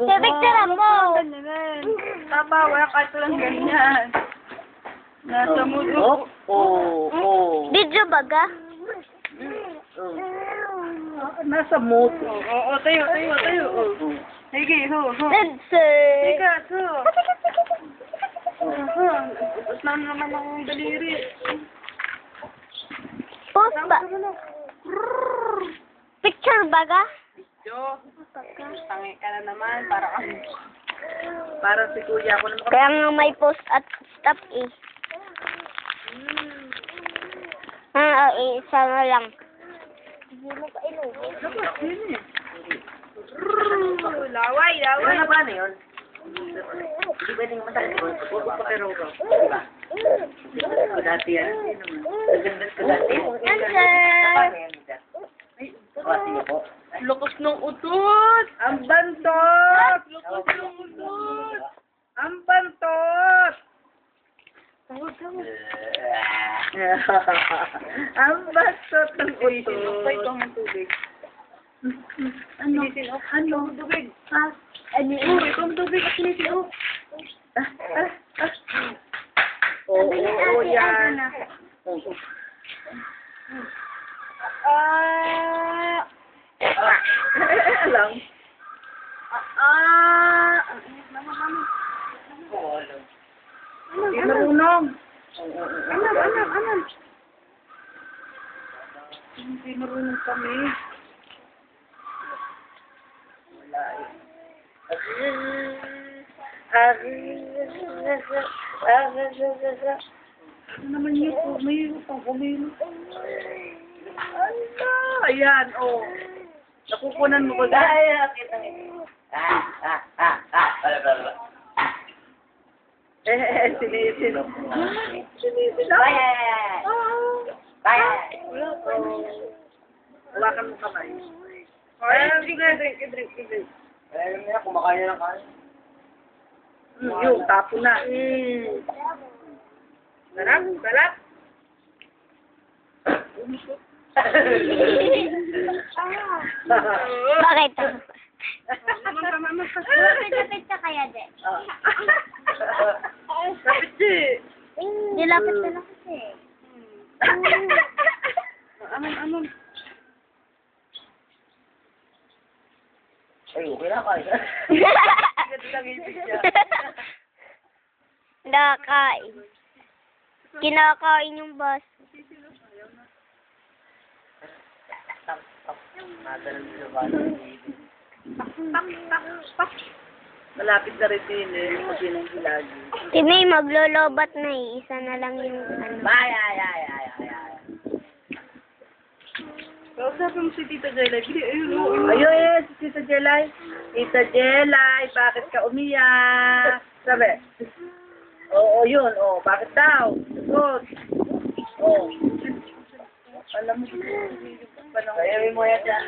Pipicturean mo. Papa, wala ka lang ganyan. Nasa mudo. Video baga? Nasa mood. Oo, tayo. Sige, ho. Let's say. Teka, ho. Tapos na naman ang daliri. Post ba? Picture baga? Jo, tangi ka na naman. Para si kuya ako naman. Kaya nga may post at stop eh. Isa na lang. Hindi mo pa inuwi. Laway. Ano ba na yun? Hindi pwedeng masakit ko. Pagpapag pa pero ko. Diba? Ganda ko dati yan. Ganda ko dati. Answer! Sige po. Lukos ng utot! Ang bantot! Lukos ng utot! Ang bantot! Ang bantot ng utot! Ay, ito ang tubig. Ano? Tubig. Ano? Ito ang tubig. Sinisin. Oo, yan. Alam. Hindi marunong. Alam. Hindi marunong kami. Wala Ano naman yun po? May utang. Ayan, oh. Nakukunan mo ko dahil. Sinisin. Hawakan mo kamay. Drink. Alam niya, kumakain na ng kain. Yung, tapo na. Sarap. Bakit? Lapit ka kaya, de. Lapit siya. Nilapit na lang kasi. Amon. Ay, okay na kain. Nakakain. Kinakain yung bus. Malapit na rin din eh. Mag-inang lagi. Timay, maglolobat na eh. Isa na lang yung ano. Kausapin mo si Tita Jelay. Ayun, si Tita Jelay. Tita Jelay, bakit ka umiyak? Sabi. Oo, yun. Oo, bakit daw? Good. Oo. Alam mo, Kaya mo yan dyan.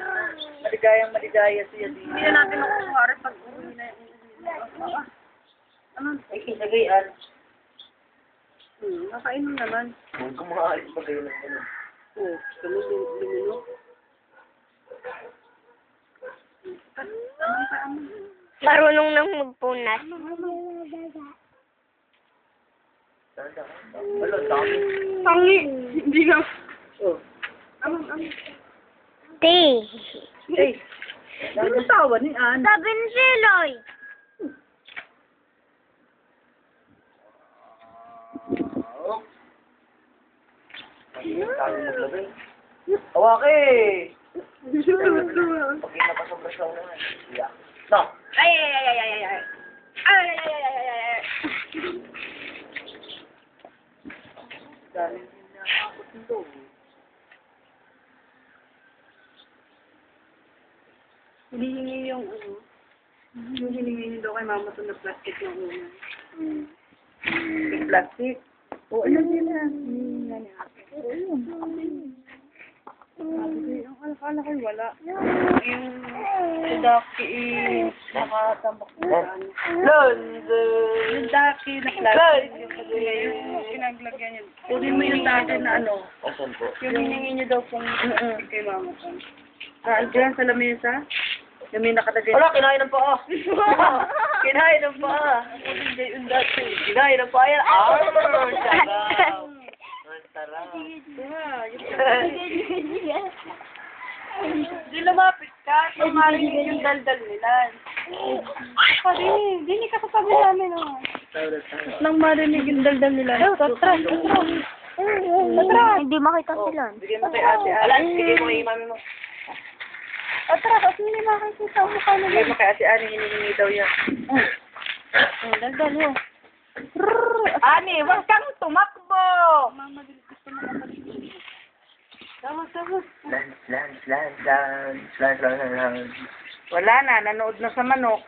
maligaya siya din. Hindi na natin makukuha pag uwi na yun. Ano? Ay, kinagayan. Nakainom naman. Huwag kumakain pa kayo ng ano. Oo, lumunok. Marunong nang magpunas. Wala, dami. Tangi! Hindi nga. Oh. Te. Hey, ano tawa ni Ann? Sabi ni Siloy. Hawaki! Pag napasok-rasong naman. Yeah. No! Ay! Dami na ako dito. Hinihingi yung ano. Yung hinihingi daw kay mama to na plastic ng una. Plastic? Oo, alam nila. Ang alakala ko'y wala. Yung si Ducky nakatambak na yung Ducky na plastic. Yung pinaglagyan yun. Kunin mo yung dati na ano. Asan po? Yung hiningi niyo daw kung kay mama ko. Diyan sa lamesa. Yung may nakatagay. Wala, kinain ng paa. Kinain ng paa. Kinain ng paa yan. Sarap. Ang sarap. Di lumapit ka. Kung marinig yung daldal nila. Hindi ka kasabi namin. Nang marinig yung daldal nila. Tatra. Hindi makita sila. Bigyan mo kay ate. Wala, sige mo kay mami mo. Tatra, kasi hindi makikita ang mukha nila. Bigyan mo kay ate Ani, hinihingi daw yan. Daldal yun. Ani, wag kang tumakbo! Mama, gusto mo kapatid. Tama. Lance. Wala na, nanood na sa manok.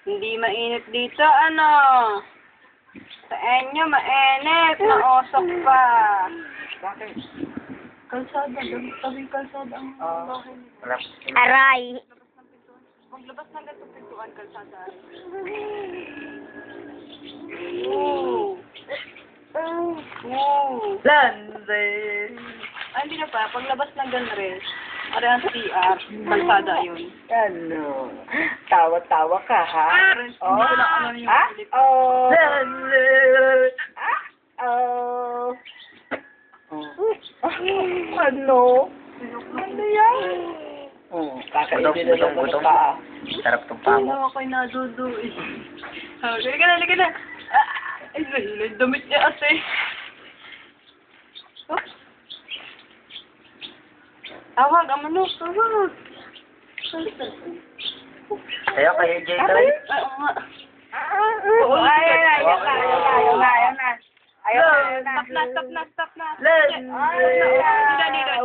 Hindi mainit dito, ano? Sa inyo, mainit. Naosok pa. Bakit? Kalsada, tabing kalsada ang bahay nila. Aray. Maglabas na ganito pintuan, kalsada. Lance. Ay, hindi na pa. Paglabas ng ganres, ari ang CR, kalsada yun. Ano? Tawa-tawa ka, ha? Oh, ano yung Philip? Oh. Lance. Ano? Ano yan? Kakainin na ng paa. Sarap tong paa mo. Ano ako'y naduduin. Halika na. Ay, nahilay. Damit niya ate. Oh. Tawag, amano. Tawag. Ayaw kayo, Jay. Oo nga. Ayaw na. Stop na. Lance. Ayaw na.